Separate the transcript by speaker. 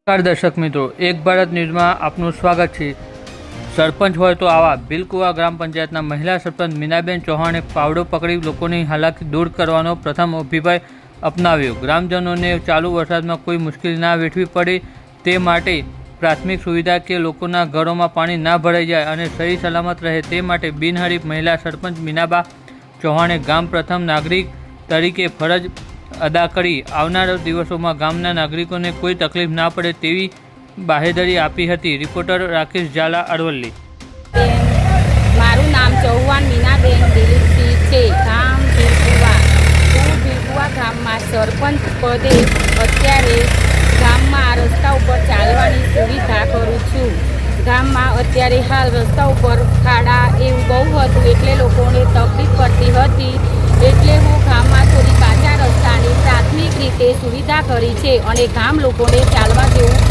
Speaker 1: નમસ્કાર દર્શક મિત્રો, એક ભારત ન્યૂઝમાં આપનું સ્વાગત છે। સરપંચ હોય તો આવા બિલકુવા ગ્રામ પંચાયતના મહિલા સરપંચ મીનાબેન ચૌહાણે પાવડો પકડી લોકોની હાલાકી દૂર કરવાનો પ્રથમ અભિપ્રાય અપનાવ્યો। ગ્રામજનોને ચાલુ વરસાદમાં કોઈ મુશ્કેલી ના વેઠવી પડે તે માટે પ્રાથમિક સુવિધા કે લોકોના ઘરોમાં પાણી ના ભરાઈ જાય અને સહી સલામત રહે તે માટે બિનહરીફ મહિલા સરપંચ મીનાબા ચૌહાણે ગામ પ્રથમ નાગરિક તરીકે ફરજ અદા કરી આવનાર દિવસોમાં ગામના નાગરિકોને કોઈ તકલીફ ના પડે તેવી બાહેધરી આપી હતી। રિપોર્ટર રાકેશ ઝાલા, અરવલ્લી।
Speaker 2: મારું નામ ચૌહાણ મીનાબેન દિલીપસિંહ છે, ગામ બિલકુવા। હું બિલકુવા ગામમાં સરપંચ પદે અત્યારે ગામમાં રસ્તા ઉપર ચાલવાની સુવિધા કરું છું। ગામમાં અત્યારે હાલ રસ્તા ઉપર ખાડા એવું બહુ હતું એટલે લોકોને તકલીફ પડતી હતી એટલે હું ગામમાં થોડી કાચા રસ્તાની પ્રાથમિક રીતે સુવિધા કરી છે અને ગામ લોકોને ચાલવા જેવું